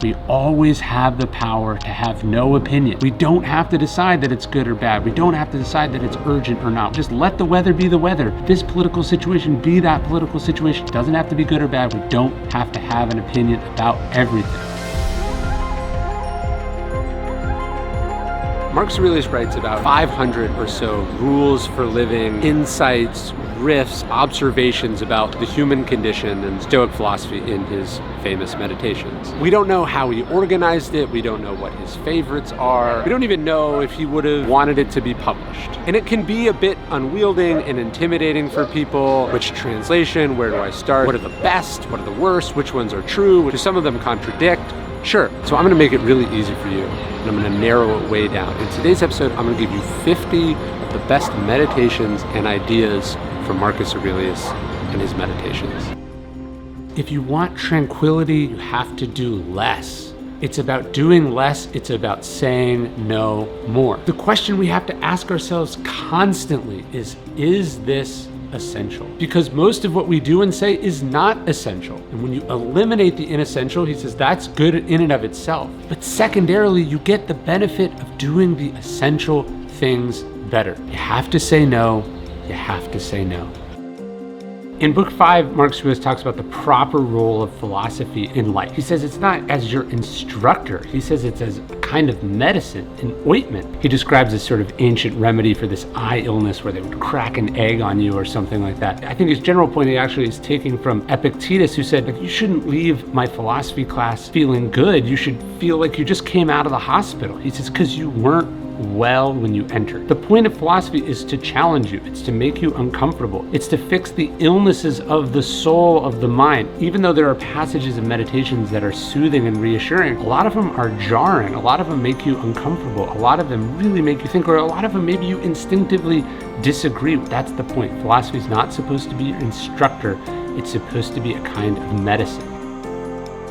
We always have the power to have no opinion. We don't have to decide that it's good or bad. We don't have to decide that it's urgent or not. Just let the weather be the weather. This political situation be that political situation. It doesn't have to be good or bad. We don't have to have an opinion about everything. Marcus Aurelius writes about 500 or so rules for living, insights, riffs, observations about the human condition and Stoic philosophy in his famous meditations. We don't know how he organized it. We don't know what his favorites are. We don't even know if he would have wanted it to be published. And it can be a bit unwielding and intimidating for people. Which translation? Where do I start? What are the best? What are the worst? Which ones are true? Do some of them contradict? Sure. So I'm going to make it really easy for you, and I'm going to narrow it way down. In today's episode, I'm going to give you 50 of the best meditations and ideas from Marcus Aurelius and his meditations. If you want tranquility, you have to do less. It's about doing less. It's about saying no more. The question we have to ask ourselves constantly is this essential? Because most of what we do and say is not essential. And when you eliminate the inessential, he says that's good in and of itself. But secondarily, you get the benefit of doing the essential things better. You have to say no. You have to say no. In book 5, Marcus Aurelius talks about the proper role of philosophy in life. He says it's not as your instructor. He says it's as a kind of medicine, an ointment. He describes this sort of ancient remedy for this eye illness where they would crack an egg on you or something like that. I think his general point actually is taking from Epictetus, who said, you shouldn't leave my philosophy class feeling good. You should feel like you just came out of the hospital. He says, because you weren't well when you enter. The point of philosophy is to challenge you. It's to make you uncomfortable. It's to fix the illnesses of the soul, of the mind. Even though there are passages of meditations that are soothing and reassuring, a lot of them are jarring. A lot of them make you uncomfortable. A lot of them really make you think, or a lot of them maybe you instinctively disagree with. That's the point. Philosophy is not supposed to be your instructor. It's supposed to be a kind of medicine.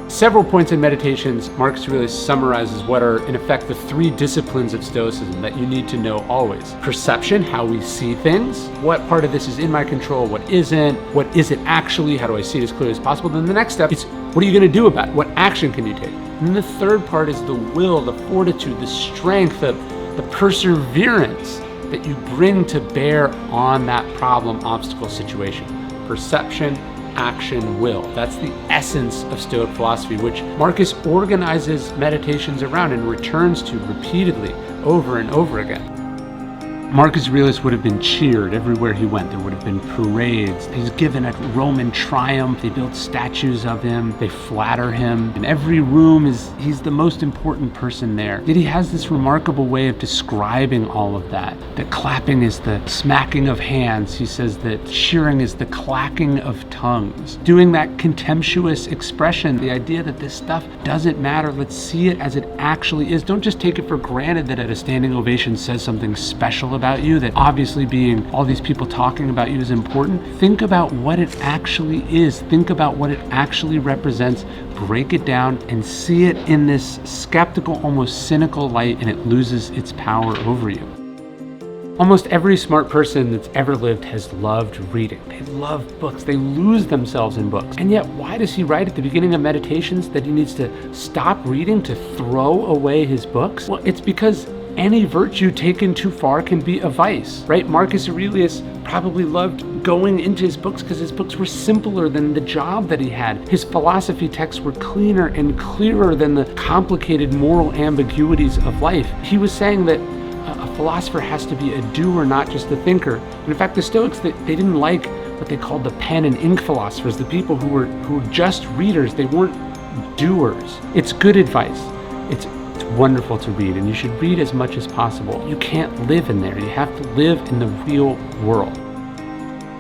Several points in meditations, Marcus Aurelius summarizes what are, in effect, the 3 disciplines of Stoicism that you need to know always. Perception, how we see things. What part of this is in my control? What isn't? What is it actually? How do I see it as clearly as possible? Then the next step is, what are you going to do about it? What action can you take? And then the third part is the will, the fortitude, the strength, the perseverance that you bring to bear on that problem, obstacle, situation. Perception, action, will. That's the essence of Stoic philosophy, which Marcus organizes meditations around and returns to repeatedly over and over again. Marcus Aurelius would have been cheered everywhere he went. There would have been parades. He's given a Roman triumph. They build statues of him. They flatter him. In every room, he's the most important person there. Yet he has this remarkable way of describing all of that. That clapping is the smacking of hands. He says that cheering is the clacking of tongues. Doing that contemptuous expression, the idea that this stuff doesn't matter. Let's see it as it actually is. Don't just take it for granted that at a standing ovation says something special about you, that obviously being all these people talking about you is important. Think about what it actually is. Think about what it actually represents. Break it down and see it in this skeptical, almost cynical light, and it loses its power over you. Almost every smart person that's ever lived has loved reading. They love books. They lose themselves in books. And yet, why does he write at the beginning of Meditations that he needs to stop reading to throw away his books? Well, it's because any virtue taken too far can be a vice, right? Marcus Aurelius probably loved going into his books because his books were simpler than the job that he had. His philosophy texts were cleaner and clearer than the complicated moral ambiguities of life. He was saying that a philosopher has to be a doer, not just a thinker. And in fact, the Stoics, they didn't like what they called the pen and ink philosophers, the people who were just readers. They weren't doers. It's good advice. It's wonderful to read, and you should read as much as possible. You can't live in there. You have to live in the real world.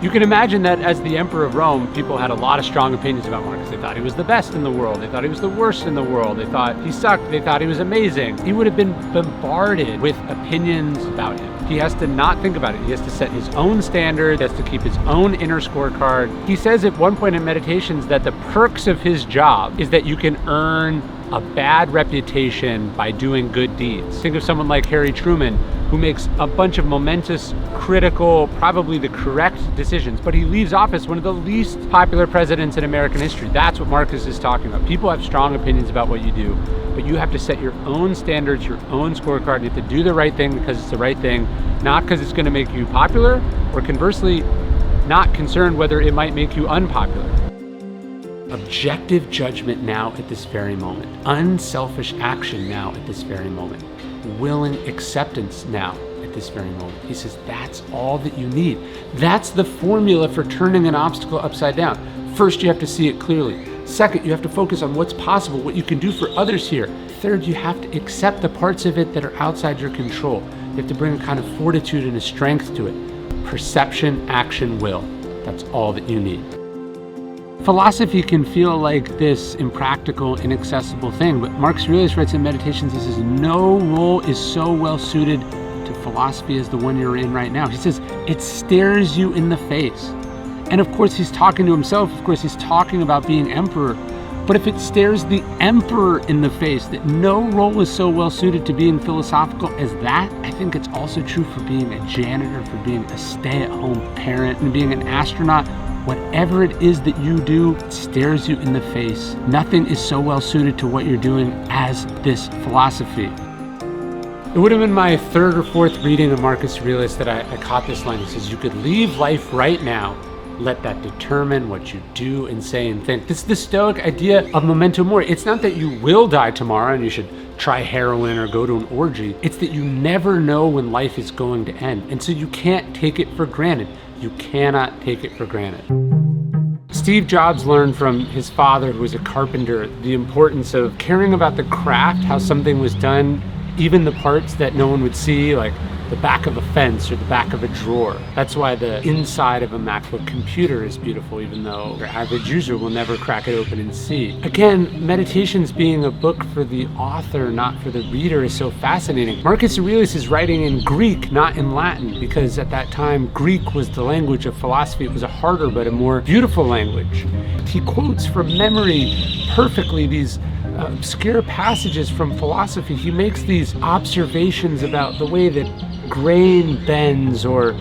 You can imagine that as the emperor of Rome, people had a lot of strong opinions about Marcus. They thought he was the best in the world. They thought he was the worst in the world. They thought he sucked. They thought he was amazing. He would have been bombarded with opinions about him. He has to not think about it. He has to set his own standard. He has to keep his own inner scorecard. He says at one point in Meditations that the perks of his job is that you can earn a bad reputation by doing good deeds. Think of someone like Harry Truman, who makes a bunch of momentous, critical, probably the correct decisions, but he leaves office one of the least popular presidents in American history. That's what Marcus is talking about. People have strong opinions about what you do, but you have to set your own standards, your own scorecard. You have to do the right thing because it's the right thing, not because it's going to make you popular, or conversely, not concerned whether it might make you unpopular. Objective judgment now at this very moment. Unselfish action now at this very moment. Willing acceptance now at this very moment. He says that's all that you need. That's the formula for turning an obstacle upside down. First, you have to see it clearly. Second, you have to focus on what's possible, what you can do for others here. Third, you have to accept the parts of it that are outside your control. You have to bring a kind of fortitude and a strength to it. Perception, action, will. That's all that you need. Philosophy can feel like this impractical, inaccessible thing, but Marcus Aurelius writes in Meditations, he says, no role is so well suited to philosophy as the one you're in right now. He says, it stares you in the face. And of course, he's talking to himself. Of course, he's talking about being emperor. But if it stares the emperor in the face that no role is so well suited to being philosophical as that, I think it's also true for being a janitor, for being a stay-at-home parent, and being an astronaut. Whatever it is that you do, it stares you in the face. Nothing is so well suited to what you're doing as this philosophy. It would have been my third or fourth reading of Marcus Aurelius that I caught this line. He says, you could leave life right now. Let that determine what you do and say and think. This is the Stoic idea of memento mori. It's not that you will die tomorrow and you should try heroin or go to an orgy. It's that you never know when life is going to end. And so you can't take it for granted. You cannot take it for granted. Steve Jobs learned from his father, who was a carpenter, the importance of caring about the craft, how something was done, even the parts that no one would see, like the back of a fence or the back of a drawer. That's why the inside of a MacBook computer is beautiful, even though your average user will never crack it open and see. Again, Meditations being a book for the author, not for the reader, is so fascinating. Marcus Aurelius is writing in Greek, not in Latin, because at that time, Greek was the language of philosophy. It was a harder but a more beautiful language. He quotes from memory perfectly these obscure passages from philosophy. He makes these observations about the way that grain bends or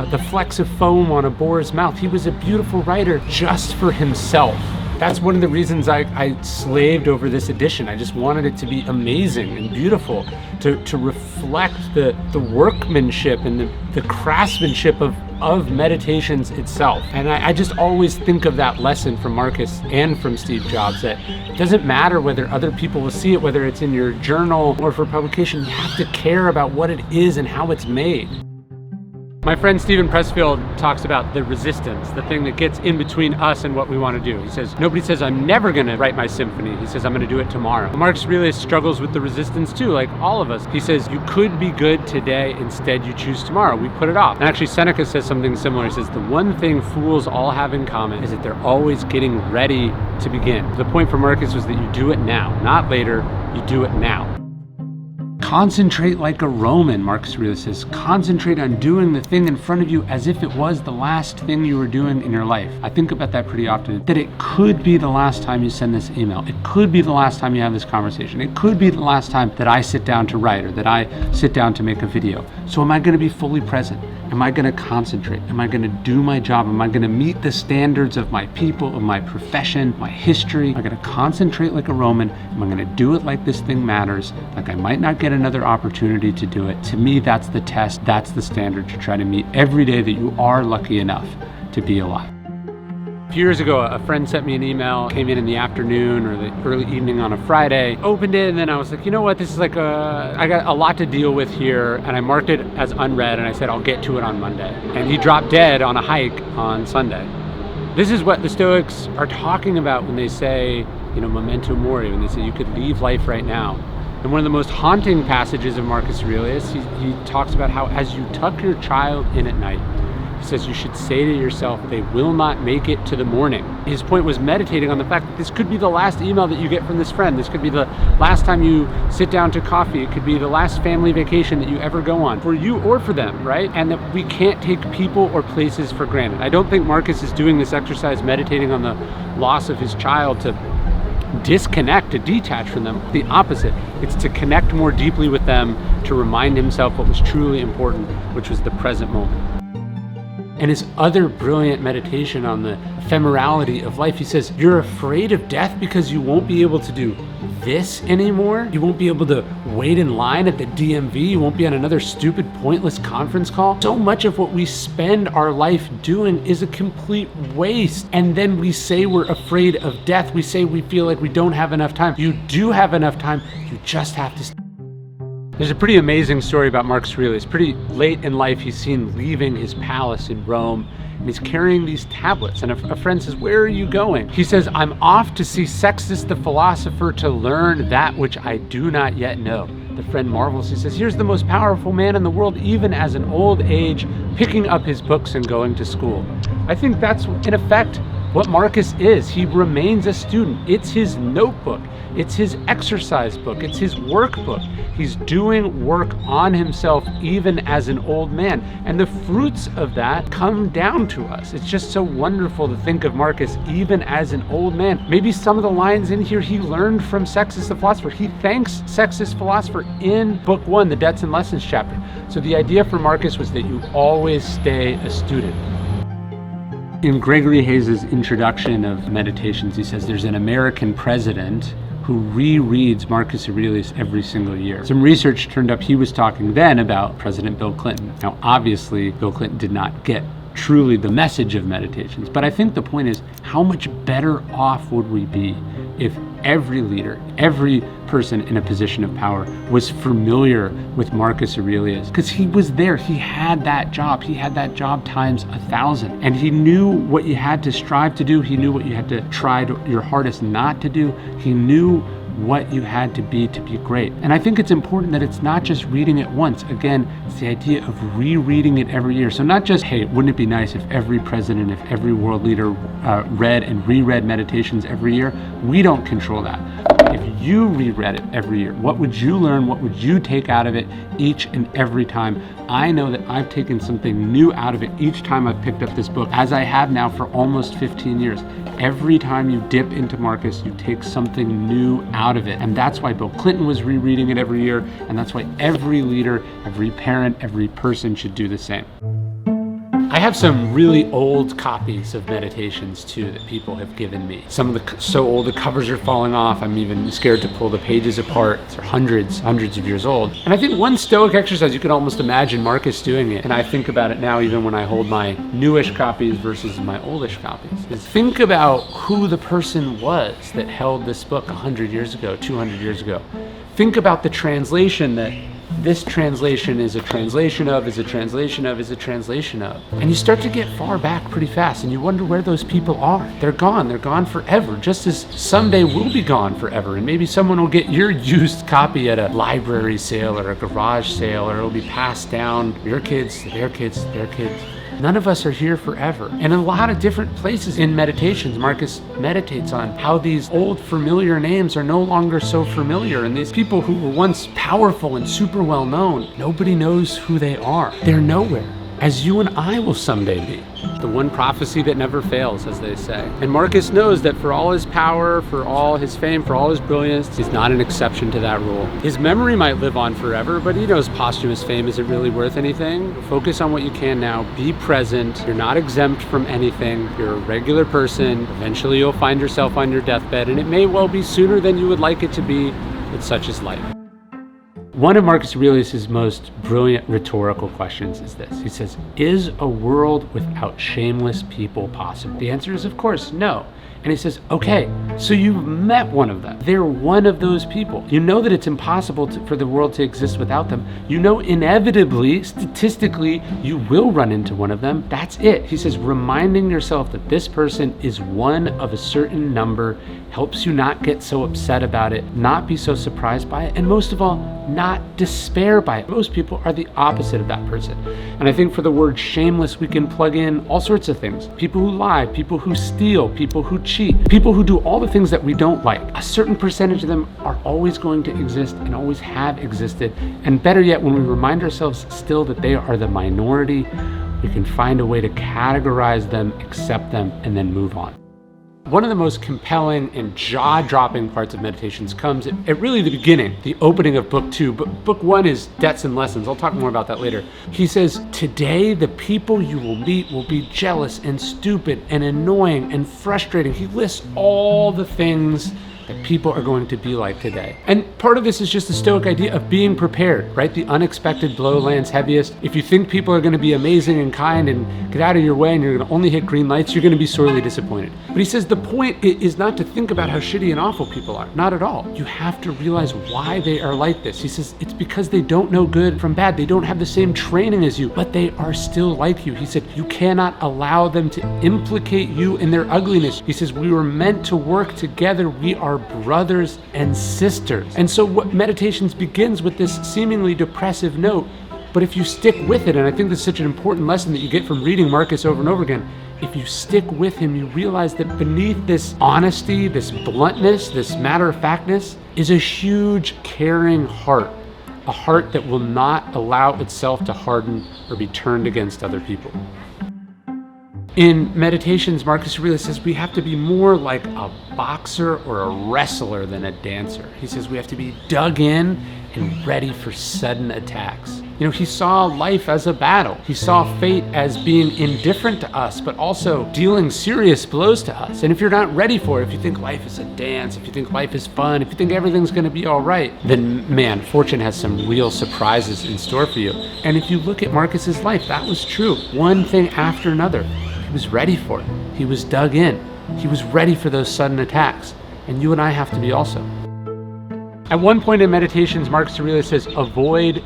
the flecks of foam on a boar's mouth. He was a beautiful writer just for himself. That's one of the reasons I slaved over this edition. I just wanted it to be amazing and beautiful, to reflect the workmanship and the craftsmanship of Meditations itself. And I just always think of that lesson from Marcus and from Steve Jobs, that it doesn't matter whether other people will see it, whether it's in your journal or for publication. You have to care about what it is and how it's made. My friend Stephen Pressfield talks about the resistance, the thing that gets in between us and what we want to do. He says, nobody says I'm never going to write my symphony. He says, I'm going to do it tomorrow. Marcus Aurelius struggles with the resistance too, like all of us. He says, you could be good today, instead you choose tomorrow. We put it off. And actually Seneca says something similar. He says, the one thing fools all have in common is that they're always getting ready to begin. The point for Marcus was that you do it now, not later, you do it now. Concentrate like a Roman, Marcus Aurelius says. Concentrate on doing the thing in front of you as if it was the last thing you were doing in your life. I think about that pretty often, that it could be the last time you send this email. It could be the last time you have this conversation. It could be the last time that I sit down to write or that I sit down to make a video. So am I going to be fully present? Am I going to concentrate? Am I going to do my job? Am I going to meet the standards of my people, of my profession, my history? Am I going to concentrate like a Roman? Am I going to do it like this thing matters? Like I might not get another opportunity to do it. To me, that's the test. That's the standard to try to meet every day that you are lucky enough to be alive. A few years ago, a friend sent me an email, came in the afternoon or the early evening on a Friday, opened it, and then I was like, you know what, this is like I got a lot to deal with here, and I marked it as unread, and I said, I'll get to it on Monday. And he dropped dead on a hike on Sunday. This is what the Stoics are talking about when they say, memento mori, when they say you could leave life right now. And one of the most haunting passages of Marcus Aurelius, he talks about how as you tuck your child in at night, he says you should say to yourself, they will not make it to the morning. His point was meditating on the fact that this could be the last email that you get from this friend. This could be the last time you sit down to coffee. It could be the last family vacation that you ever go on, for you or for them, right? And that we can't take people or places for granted. I don't think Marcus is doing this exercise, meditating on the loss of his child, to disconnect, to detach from them. The opposite. It's to connect more deeply with them, to remind himself what was truly important, which was the present moment. And his other brilliant meditation on the ephemerality of life, he says, you're afraid of death because you won't be able to do this anymore. You won't be able to wait in line at the DMV. You won't be on another stupid, pointless conference call. So much of what we spend our life doing is a complete waste. And then we say we're afraid of death. We say we feel like we don't have enough time. You do have enough time. You just have to. There's a pretty amazing story about Marcus Aurelius. Pretty late in life, he's seen leaving his palace in Rome, and he's carrying these tablets. And a friend says, where are you going? He says, I'm off to see Sextus the philosopher to learn that which I do not yet know. The friend marvels. He says, here's the most powerful man in the world, even as an old age, picking up his books and going to school. I think that's, in effect, what Marcus is. He remains a student. It's his notebook. It's his exercise book. It's his workbook. He's doing work on himself even as an old man. And the fruits of that come down to us. It's just so wonderful to think of Marcus even as an old man. Maybe some of the lines in here he learned from Sextus the philosopher. He thanks Sextus the philosopher in book 1, the Debts and Lessons chapter. So the idea for Marcus was that you always stay a student. In Gregory Hayes's introduction of Meditations, he says there's an American president who rereads Marcus Aurelius every single year. Some research turned up he was talking then about President Bill Clinton. Now, obviously, Bill Clinton did not get truly the message of Meditations, but I think the point is, how much better off would we be if every leader, every person in a position of power was familiar with Marcus Aurelius? Because he was there, he had that job times 1,000. And he knew what you had to strive to do, he knew what you had to try your hardest not to do, he knew what you had to be great. And I think it's important that it's not just reading it once. Again, it's the idea of rereading it every year. So not just, hey, wouldn't it be nice if every president, if every world leader read and reread Meditations every year? We don't control that. If you reread it every year, what would you learn? What would you take out of it each and every time? I know that I've taken something new out of it each time I've picked up this book, as I have now for almost 15 years. Every time you dip into Marcus, you take something new out of it. And that's why Bill Clinton was rereading it every year. And that's why every leader, every parent, every person should do the same. I have some really old copies of Meditations too that people have given me. Some of the so old the covers are falling off. I'm even scared to pull the pages apart. They're hundreds of years old. And I think one Stoic exercise, you can almost imagine Marcus doing it, and I think about it now even when I hold my newish copies versus my oldish copies, is think about who the person was that held this book 100 years ago, 200 years ago. Think about the translation that this translation is a translation of, is a translation of, is a translation of. And you start to get far back pretty fast and you wonder where those people are. They're gone forever, just as someday we'll be gone forever. And maybe someone will get your used copy at a library sale or a garage sale, or it'll be passed down, your kids, their kids, their kids. None of us are here forever. And in a lot of different places in Meditations, Marcus meditates on how these old familiar names are no longer so familiar. And these people who were once powerful and super well known, nobody knows who they are. They're nowhere, as you and I will someday be. The one prophecy that never fails, as they say. And Marcus knows that for all his power, for all his fame, for all his brilliance, he's not an exception to that rule. His memory might live on forever, but he knows posthumous fame isn't really worth anything. Focus on what you can now. Be present. You're not exempt from anything. You're a regular person. Eventually you'll find yourself on your deathbed, and it may well be sooner than you would like it to be, but such is life. One of Marcus Aurelius' most brilliant rhetorical questions is this. He says, is a world without shameless people possible? The answer is, of course, no. And he says, okay, so you've met one of them. They're one of those people. You know that it's impossible for the world to exist without them. You know inevitably, statistically, you will run into one of them. That's it. He says, reminding yourself that this person is one of a certain number helps you not get so upset about it, not be so surprised by it, and most of all, not despair by it. Most people are the opposite of that person. And I think for the word shameless, we can plug in all sorts of things. People who lie, people who steal, people who cheat, people who do all the things that we don't like. A certain percentage of them are always going to exist and always have existed. And better yet, when we remind ourselves still that they are the minority, we can find a way to categorize them, accept them, and then move on. One of the most compelling and jaw-dropping parts of meditations comes at really the beginning, the opening of book 2. But book 1 is Debts and Lessons. I'll talk more about that later. He says, today the people you will meet will be jealous and stupid and annoying and frustrating. He lists all the things that people are going to be like today. And part of this is just the Stoic idea of being prepared, right? The unexpected blow lands heaviest. If you think people are going to be amazing and kind and get out of your way and you're going to only hit green lights, you're going to be sorely disappointed. But he says the point is not to think about how shitty and awful people are. Not at all. You have to realize why they are like this. He says it's because they don't know good from bad. They don't have the same training as you, but they are still like you. He said you cannot allow them to implicate you in their ugliness. He says we were meant to work together. We are brothers and sisters. And so what meditations begins with this seemingly depressive note, but if you stick with it, and I think this is such an important lesson that you get from reading Marcus over and over again, if you stick with him, you realize that beneath this honesty, this bluntness, this matter-of-factness is a huge caring heart, a heart that will not allow itself to harden or be turned against other people. In Meditations, Marcus Aurelius says we have to be more like a boxer or a wrestler than a dancer. He says we have to be dug in and ready for sudden attacks. You know, he saw life as a battle. He saw fate as being indifferent to us, but also dealing serious blows to us. And if you're not ready for it, if you think life is a dance, if you think life is fun, if you think everything's gonna be all right, then man, fortune has some real surprises in store for you. And if you look at Marcus's life, that was true. One thing after another. He was ready for it. He was dug in. He was ready for those sudden attacks. And you and I have to be also. At one point in Meditations, Marcus Aurelius says, avoid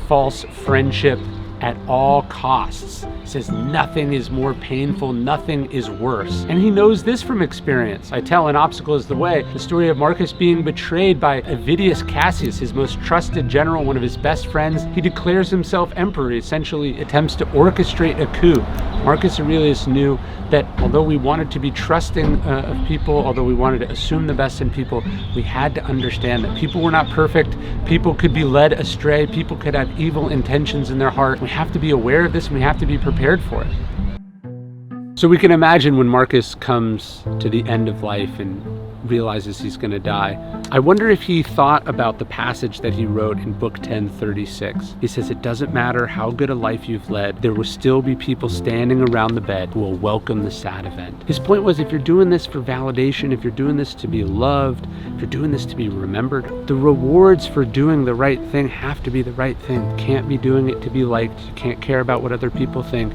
false friendship at all costs. He says nothing is more painful, nothing is worse. And he knows this from experience. I tell an obstacle is the way, the story of Marcus being betrayed by Avidius Cassius, his most trusted general, one of his best friends. He declares himself emperor, essentially attempts to orchestrate a coup. Marcus Aurelius knew that although we wanted to be trusting of people, although we wanted to assume the best in people, we had to understand that people were not perfect, people could be led astray, people could have evil intentions in their heart. We have to be aware of this and we have to be prepared for it. So we can imagine when Marcus comes to the end of life and realizes he's going to die. I wonder if he thought about the passage that he wrote in book 1036. He says, it doesn't matter how good a life you've led, there will still be people standing around the bed who will welcome the sad event. His point was, if you're doing this for validation, if you're doing this to be loved, if you're doing this to be remembered, the rewards for doing the right thing have to be the right thing. You can't be doing it to be liked. You can't care about what other people think.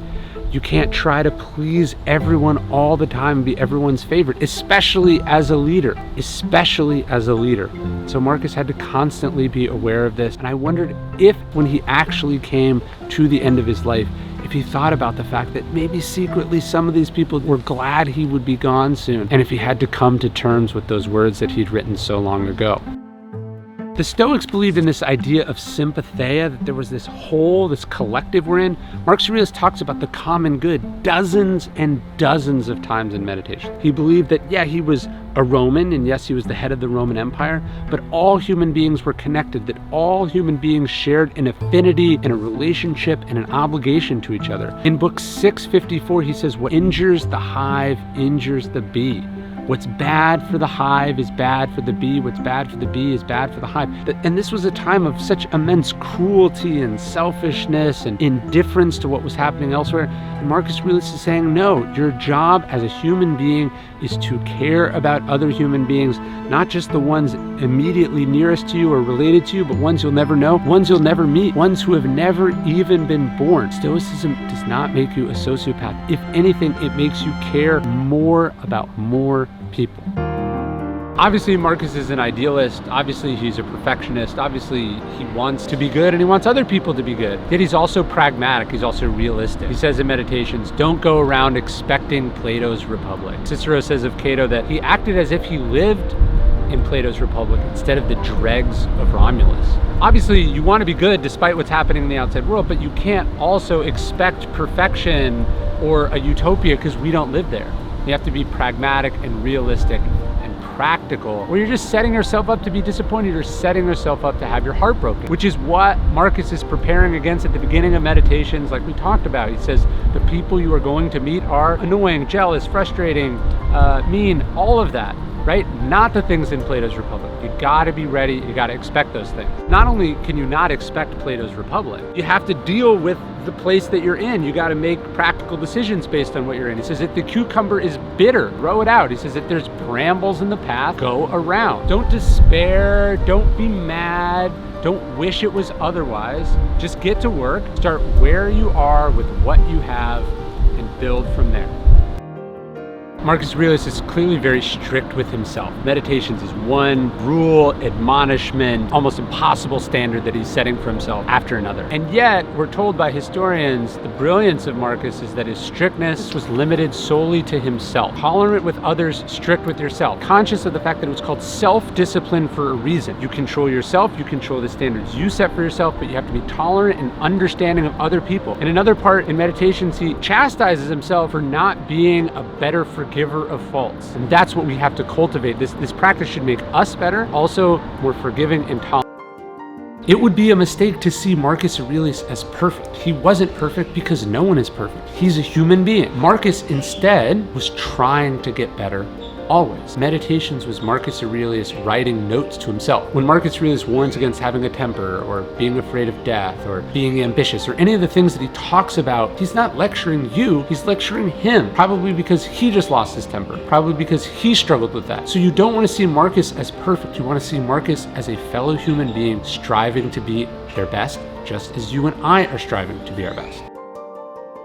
You can't try to please everyone all the time and be everyone's favorite, especially as a leader, So Marcus had to constantly be aware of this. And I wondered if when he actually came to the end of his life, if he thought about the fact that maybe secretly some of these people were glad he would be gone soon, and if he had to come to terms with those words that he'd written so long ago. The Stoics believed in this idea of sympatheia, that there was this whole, this collective we're in. Marcus Aurelius talks about the common good dozens and dozens of times in meditation. He believed that, yeah, he was a Roman, and yes, he was the head of the Roman Empire, but all human beings were connected, that all human beings shared an affinity and a relationship and an obligation to each other. In book 654, he says, what injures the hive injures the bee. What's bad for the hive is bad for the bee. What's bad for the bee is bad for the hive. And this was a time of such immense cruelty and selfishness and indifference to what was happening elsewhere. And Marcus Aurelius is saying, no, your job as a human being is to care about other human beings, not just the ones immediately nearest to you or related to you, but ones you'll never know, ones you'll never meet, ones who have never even been born. Stoicism does not make you a sociopath. If anything, it makes you care more about more people. Obviously, Marcus is an idealist. Obviously, he's a perfectionist. Obviously, he wants to be good and he wants other people to be good. Yet he's also pragmatic. He's also realistic. He says in Meditations, don't go around expecting Plato's Republic. Cicero says of Cato that he acted as if he lived in Plato's Republic instead of the dregs of Romulus. Obviously, you want to be good despite what's happening in the outside world, but you can't also expect perfection or a utopia because we don't live there. You have to be pragmatic and realistic and practical, or you're just setting yourself up to be disappointed or setting yourself up to have your heart broken, which is what Marcus is preparing against at the beginning of Meditations, like we talked about. He says the people you are going to meet are annoying, jealous, frustrating, mean, all of that, right? Not the things in Plato's Republic. You gotta be ready, you gotta expect those things. Not only can you not expect Plato's Republic, you have to deal with the place that you're in. You gotta make practical decisions based on what you're in. He says if the cucumber is bitter, throw it out. He says if there's brambles in the path, go around. Don't despair, don't be mad, don't wish it was otherwise. Just get to work, start where you are with what you have, and build from there. Marcus Aurelius is clearly very strict with himself. Meditations is one rule, admonishment, almost impossible standard that he's setting for himself after another. And yet, we're told by historians, the brilliance of Marcus is that his strictness was limited solely to himself. Tolerant with others, strict with yourself. Conscious of the fact that it was called self-discipline for a reason. You control yourself, you control the standards you set for yourself, but you have to be tolerant and understanding of other people. In another part in Meditations, he chastises himself for not being a better forgiver of faults. And that's what we have to cultivate. This practice should make us better, also more forgiving and tolerant. It would be a mistake to see Marcus Aurelius as perfect. He wasn't perfect because no one is perfect. He's a human being. Marcus instead was trying to get better always. Meditations was Marcus Aurelius writing notes to himself. When Marcus Aurelius warns against having a temper or being afraid of death or being ambitious or any of the things that he talks about, he's not lecturing you, he's lecturing him. Probably because he just lost his temper. Probably because he struggled with that. So you don't want to see Marcus as perfect. You want to see Marcus as a fellow human being striving to be their best, just as you and I are striving to be our best.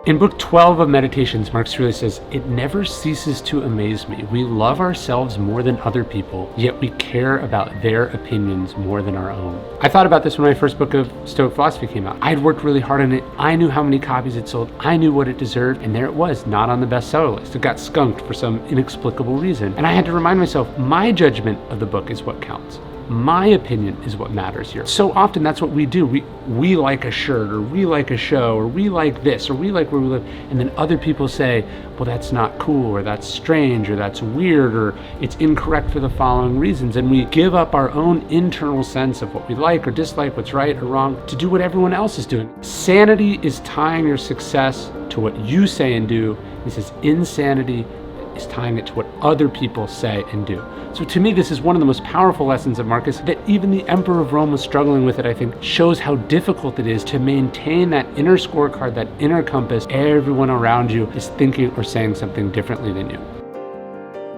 In book 12 of Meditations, Marcus Aurelius says, "It never ceases to amaze me. We love ourselves more than other people, yet we care about their opinions more than our own." I thought about this when my first book of Stoic philosophy came out. I'd worked really hard on it. I knew how many copies it sold. I knew what it deserved, and there it was, not on the bestseller list. It got skunked for some inexplicable reason. And I had to remind myself, my judgment of the book is what counts. My opinion is what matters here. So often that's what we do. We like a shirt, or we like a show, or we like this, or we like where we live, and then other people say, well, that's not cool, or that's strange, or that's weird, or it's incorrect for the following reasons. And we give up our own internal sense of what we like or dislike, what's right or wrong, to do what everyone else is doing. Sanity is tying your success to what you say and do. He says insanity is tying it to what other people say and do. So to me, this is one of the most powerful lessons of Marcus, that even the Emperor of Rome was struggling with it, I think, shows how difficult it is to maintain that inner scorecard, that inner compass. Everyone around you is thinking or saying something differently than you.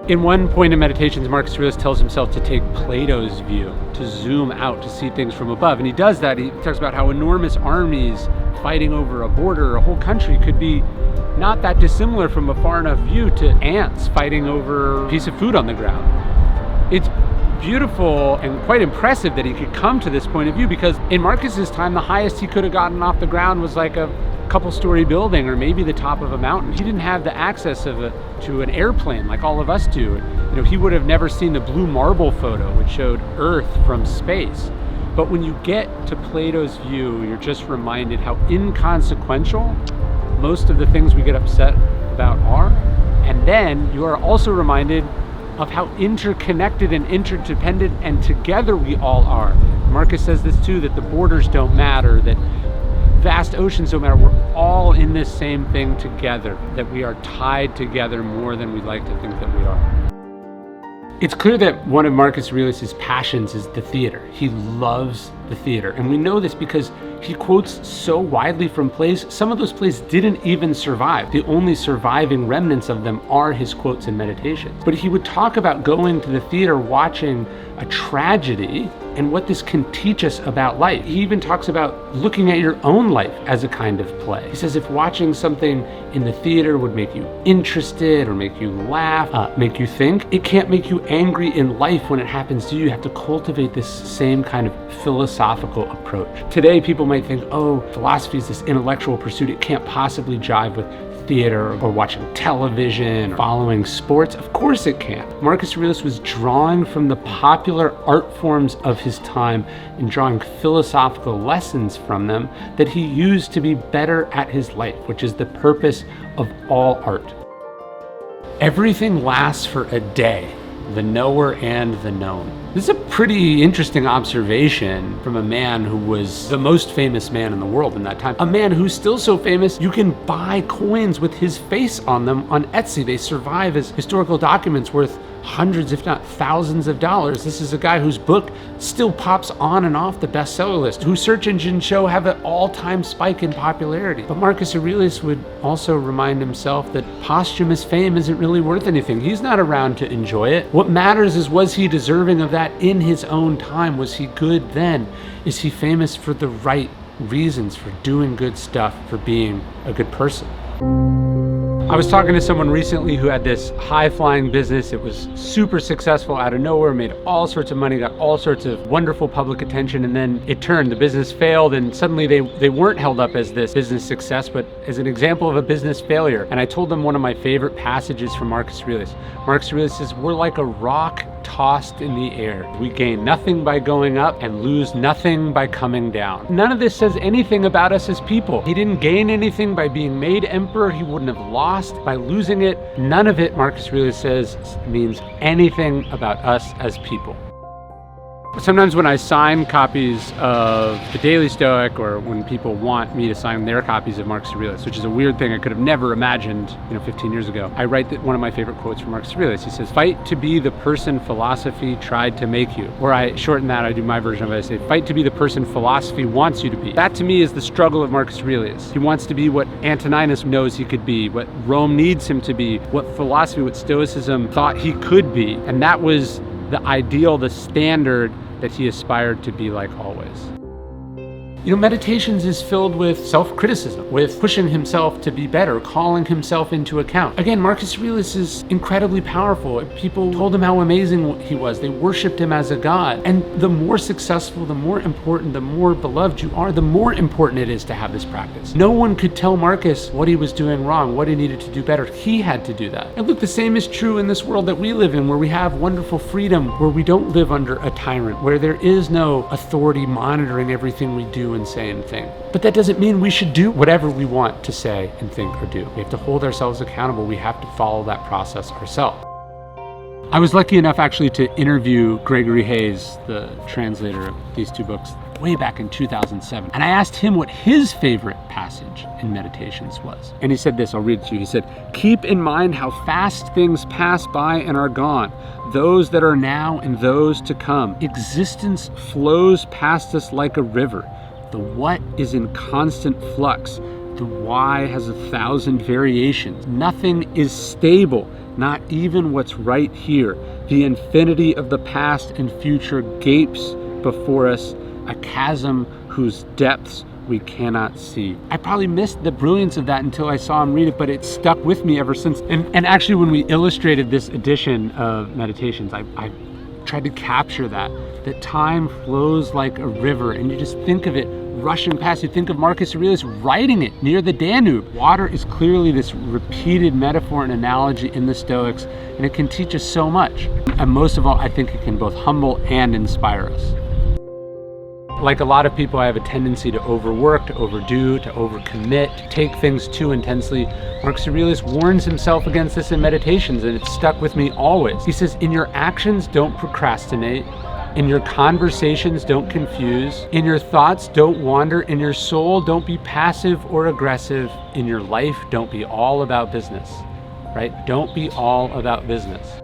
In one point in Meditations, Marcus Aurelius tells himself to take Plato's view, to zoom out, to see things from above. And he does that. He talks about how enormous armies fighting over a border or a whole country could be not that dissimilar from a far enough view to ants fighting over a piece of food on the ground. It's beautiful and quite impressive that he could come to this point of view, because in Marcus's time, the highest he could have gotten off the ground was like a couple-story building, or maybe the top of a mountain. He didn't have the access to an airplane like all of us do. He would have never seen the blue marble photo, which showed Earth from space. But when you get to Plato's view, you're just reminded how inconsequential most of the things we get upset about are. And then you are also reminded of how interconnected and interdependent and together we all are. Marcus says this too, that the borders don't matter, that vast oceans don't matter. We're all in this same thing together, that we are tied together more than we'd like to think that we are. It's clear that one of Marcus Aurelius' passions is the theater. He loves the theater. And we know this because he quotes so widely from plays. Some of those plays didn't even survive. The only surviving remnants of them are his quotes and meditations. But he would talk about going to the theater, watching a tragedy, and what this can teach us about life. He even talks about looking at your own life as a kind of play. He says if watching something in the theater would make you interested or make you laugh, make you think, it can't make you angry in life when it happens to you. You have to cultivate this same kind of philosophical approach. Today, people might think, oh, philosophy is this intellectual pursuit. It can't possibly jive with theater or watching television or following sports. Of course it can. Marcus Aurelius was drawing from the popular art forms of his time and drawing philosophical lessons from them that he used to be better at his life, which is the purpose of all art. Everything lasts for a day. the knower and the known. This is a pretty interesting observation from a man who was the most famous man in the world in that time. A man who's still so famous, you can buy coins with his face on them on Etsy. They survive as historical documents worth hundreds, if not thousands of dollars. This is a guy whose book still pops on and off the bestseller list, whose search engines show have an all-time spike in popularity. But Marcus Aurelius would also remind himself that posthumous fame isn't really worth anything. He's not around to enjoy it. What matters is, was he deserving of that in his own time? Was he good then? Is he famous for the right reasons, for doing good stuff, for being a good person? I was talking to someone recently who had this high-flying business. It was super successful out of nowhere, made all sorts of money, got all sorts of wonderful public attention, and then it turned. The business failed, and suddenly they weren't held up as this business success, but as an example of a business failure. And I told them one of my favorite passages from Marcus Aurelius. Marcus Aurelius says, "We're like a rock tossed in the air. We gain nothing by going up and lose nothing by coming down." None of this says anything about us as people. He didn't gain anything by being made emperor. He wouldn't have lost by losing it. None of it, Marcus Aurelius says, means anything about us as people. Sometimes when I sign copies of the Daily Stoic, or when people want me to sign their copies of Marcus Aurelius, which is a weird thing I could have never imagined 15 years ago, I write one of my favorite quotes from Marcus Aurelius. He says, "Fight to be the person philosophy tried to make you." Or I shorten that, I do my version of it, I say, "Fight to be the person philosophy wants you to be." That to me is the struggle of Marcus Aurelius. He wants to be what Antoninus knows he could be, what Rome needs him to be, what philosophy, what Stoicism thought he could be. And that was the ideal, the standard that he aspired to be like always. Meditations is filled with self-criticism, with pushing himself to be better, calling himself into account. Again, Marcus Aurelius is incredibly powerful. People told him how amazing he was. They worshipped him as a god. And the more successful, the more important, the more beloved you are, the more important it is to have this practice. No one could tell Marcus what he was doing wrong, what he needed to do better. He had to do that. And look, the same is true in this world that we live in, where we have wonderful freedom, where we don't live under a tyrant, where there is no authority monitoring everything we do and say and think. But that doesn't mean we should do whatever we want to say and think or do. We have to hold ourselves accountable. We have to follow that process ourselves. I was lucky enough actually to interview Gregory Hayes, the translator of these two books, way back in 2007. And I asked him what his favorite passage in Meditations was. And he said this, I'll read it to you. He said, "Keep in mind how fast things pass by and are gone, those that are now and those to come. Existence flows past us like a river. The what is in constant flux. The why has 1,000 variations. Nothing is stable, not even what's right here. The infinity of the past and future gapes before us, a chasm whose depths we cannot see." I probably missed the brilliance of that until I saw him read it, but it stuck with me ever since. And actually, when we illustrated this edition of Meditations, I tried to capture that time flows like a river, and you just think of it rushing past. You think of Marcus Aurelius writing it near the Danube. Water is clearly this repeated metaphor and analogy in the Stoics, and it can teach us so much. And most of all, I think it can both humble and inspire us. Like a lot of people, I have a tendency to overwork, to overdo, to overcommit, to take things too intensely. Marcus Aurelius warns himself against this in Meditations, and it's stuck with me always. He says, "In your actions, don't procrastinate. In your conversations, don't confuse. In your thoughts, don't wander. In your soul, don't be passive or aggressive. In your life, don't be all about business." Right? Don't be all about business.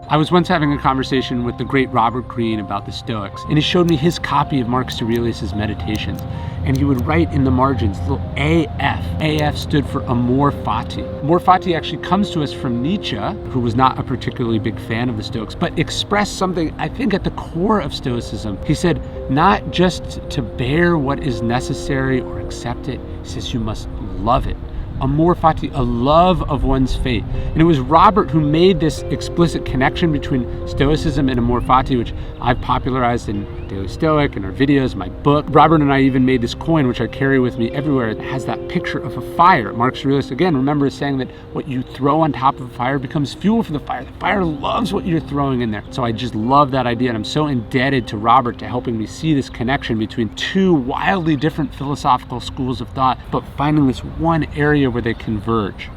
I was once having a conversation with the great Robert Greene about the Stoics, and he showed me his copy of Marcus Aurelius's Meditations, and he would write in the margins, little AF. AF stood for amor fati. Amor fati actually comes to us from Nietzsche, who was not a particularly big fan of the Stoics, but expressed something, I think, at the core of Stoicism. He said, not just to bear what is necessary or accept it, he says you must love it. Amor fati, a love of one's fate. And it was Robert who made this explicit connection between Stoicism and amor fati, which I've popularized in Daily Stoic and our videos, my book. Robert and I even made this coin, which I carry with me everywhere. It has that picture of a fire. Marcus Aurelius, again, remember saying that what you throw on top of a fire becomes fuel for the fire. The fire loves what you're throwing in there. So I just love that idea, and I'm so indebted to Robert to helping me see this connection between two wildly different philosophical schools of thought, but finding this one area where they converge.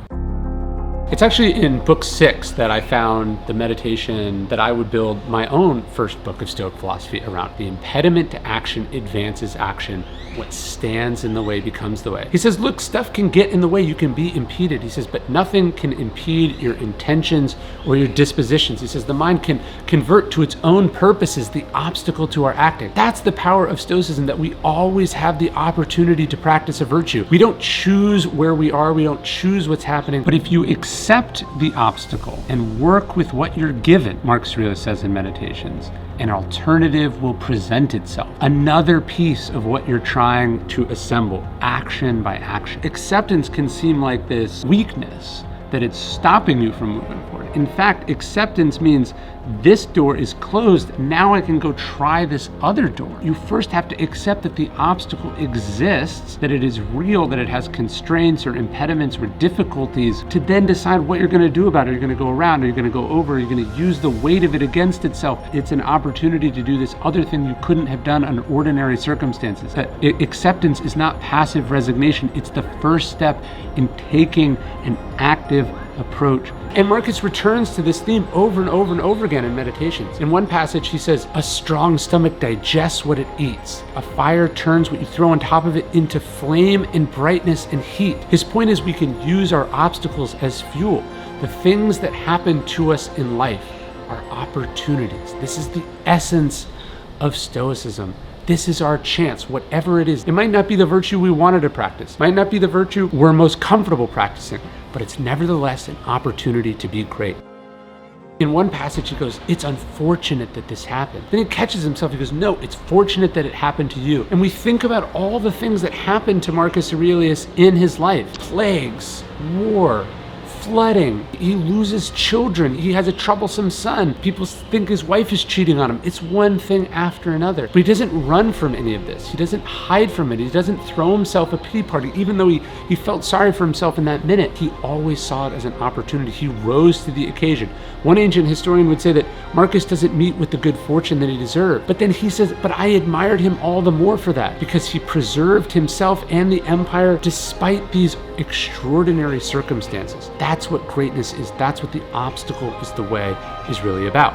It's actually in book 6 that I found the meditation that I would build my own first book of Stoic philosophy around. The impediment to action advances action. What stands in the way becomes the way. He says, look, stuff can get in the way. You can be impeded. He says, but nothing can impede your intentions or your dispositions. He says, the mind can convert to its own purposes the obstacle to our acting. That's the power of Stoicism, that we always have the opportunity to practice a virtue. We don't choose where we are. We don't choose what's happening. But if you accept the obstacle and work with what you're given, Marcus Aurelius says in Meditations, an alternative will present itself. Another piece of what you're trying to assemble, action by action. Acceptance can seem like this weakness, that it's stopping you from moving forward. In fact, acceptance means this door is closed. Now I can go try this other door. You first have to accept that the obstacle exists, that it is real, that it has constraints or impediments or difficulties, to then decide what you're going to do about it. Are you going to go around? Are you going to go over? Are you going to use the weight of it against itself? It's an opportunity to do this other thing you couldn't have done under ordinary circumstances. Acceptance is not passive resignation. It's the first step in taking an active approach. And Marcus returns to this theme over and over and over again in Meditations. In one passage, he says, a strong stomach digests what it eats. A fire turns what you throw on top of it into flame and brightness and heat. His point is we can use our obstacles as fuel. The things that happen to us in life are opportunities. This is the essence of Stoicism. This is our chance, whatever it is. It might not be the virtue we wanted to practice, might not be the virtue we're most comfortable practicing, but it's nevertheless an opportunity to be great. In one passage, he goes, it's unfortunate that this happened. Then he catches himself, he goes, no, it's fortunate that it happened to you. And we think about all the things that happened to Marcus Aurelius in his life. Plagues, war, flooding, he loses children, he has a troublesome son, people think his wife is cheating on him. It's one thing after another. But he doesn't run from any of this. He doesn't hide from it. He doesn't throw himself a pity party. Even though he felt sorry for himself in that minute, he always saw it as an opportunity. He rose to the occasion. One ancient historian would say that Marcus doesn't meet with the good fortune that he deserved. But then he says, but I admired him all the more for that, because he preserved himself and the empire despite these extraordinary circumstances. That's what greatness is. That's what the obstacle is the way is really about.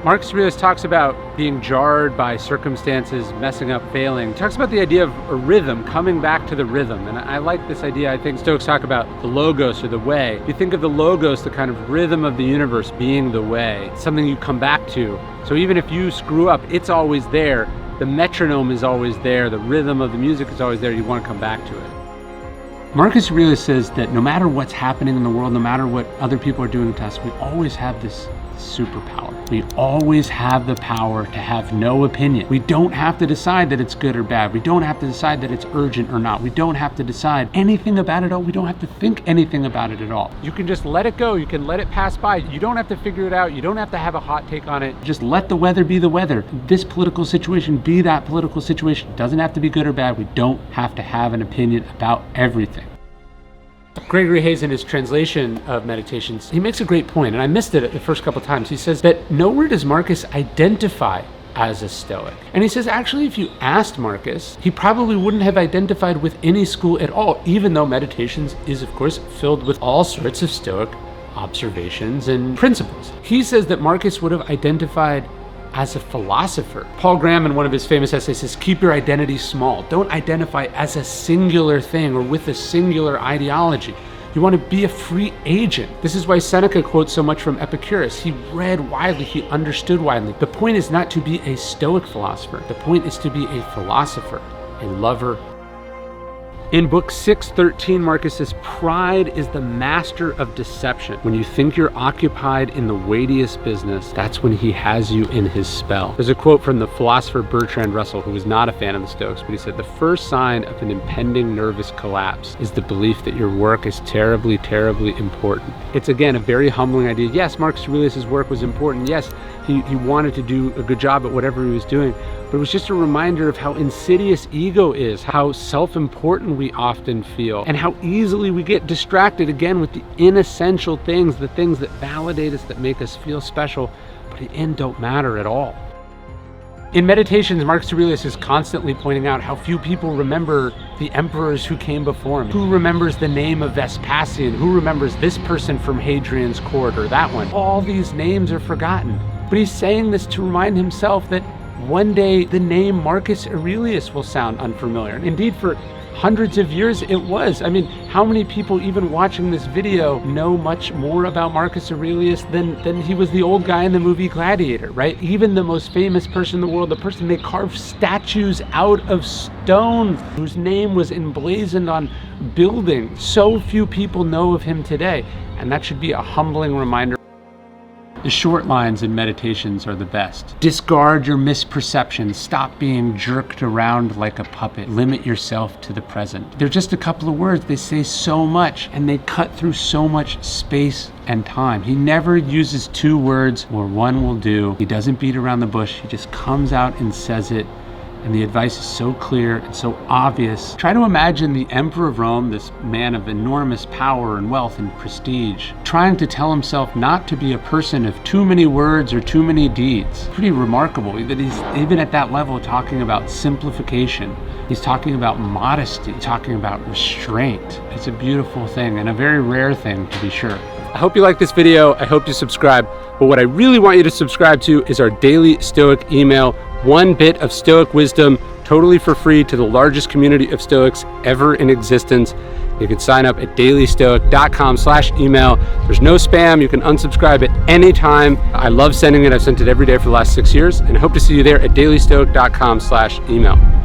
Marcus Aurelius talks about being jarred by circumstances, messing up, failing. He talks about the idea of a rhythm, coming back to the rhythm. And I like this idea. I think Stoics talk about the logos or the way. You think of the logos, the kind of rhythm of the universe being the way. It's something you come back to. So even if you screw up, it's always there. The metronome is always there. The rhythm of the music is always there. You want to come back to it. Marcus Aurelius says that no matter what's happening in the world, no matter what other people are doing to us, we always have this superpower. We always have the power to have no opinion. We don't have to decide that it's good or bad. We don't have to decide that it's urgent or not. We don't have to decide anything about it at all. We don't have to think anything about it at all. You can just let it go. You can let it pass by. You don't have to figure it out. You don't have to have a hot take on it. Just let the weather be the weather. This political situation be that political situation. It doesn't have to be good or bad. We don't have to have an opinion about everything. Gregory Hayes, in his translation of Meditations, he makes a great point, and I missed it the first couple times. He says that nowhere does Marcus identify as a Stoic. And he says, actually, if you asked Marcus, he probably wouldn't have identified with any school at all, even though Meditations is, of course, filled with all sorts of Stoic observations and principles. He says that Marcus would have identified as a philosopher. Paul Graham, in one of his famous essays, says, keep your identity small. Don't identify as a singular thing or with a singular ideology. You want to be a free agent. This is why Seneca quotes so much from Epicurus. He read widely, he understood widely. The point is not to be a Stoic philosopher. The point is to be a philosopher, a lover. In book 6:13, Marcus says, pride is the master of deception. When you think you're occupied in the weightiest business, that's when he has you in his spell. There's a quote from the philosopher Bertrand Russell, who was not a fan of the Stoics, but he said, the first sign of an impending nervous collapse is the belief that your work is terribly, terribly important. It's, again, a very humbling idea. Yes, Marcus Aurelius' work was important. Yes, he wanted to do a good job at whatever he was doing. But it was just a reminder of how insidious ego is, how self-important we often feel, and how easily we get distracted again with the inessential things, the things that validate us, that make us feel special, but in the end don't matter at all. In Meditations, Marcus Aurelius is constantly pointing out how few people remember the emperors who came before him. Who remembers the name of Vespasian? Who remembers this person from Hadrian's court or that one? All these names are forgotten. But he's saying this to remind himself that one day the name Marcus Aurelius will sound unfamiliar. And indeed, for hundreds of years it was. I mean, how many people even watching this video know much more about Marcus Aurelius than he was the old guy in the movie Gladiator, right? Even the most famous person in the world, the person they carved statues out of stone, whose name was emblazoned on buildings. So few people know of him today, and that should be a humbling reminder. The short lines in Meditations are the best. Discard your misperceptions. Stop being jerked around like a puppet. Limit yourself to the present. They're just a couple of words. They say so much, and they cut through so much space and time. He never uses two words or one will do. He doesn't beat around the bush. He just comes out and says it. And the advice is so clear and so obvious. Try to imagine the Emperor of Rome, this man of enormous power and wealth and prestige, trying to tell himself not to be a person of too many words or too many deeds. Pretty remarkable that he's even at that level talking about simplification. He's talking about modesty, talking about restraint. It's a beautiful thing and a very rare thing, to be sure. I hope you like this video. I hope you subscribe. But what I really want you to subscribe to is our daily Stoic email. One bit of Stoic wisdom, totally for free, to the largest community of Stoics ever in existence. You can sign up at dailystoic.com/email. There's no spam. You can unsubscribe at any time. I love sending it. I've sent it every day for the last 6 years, and I hope to see you there at dailystoic.com/email.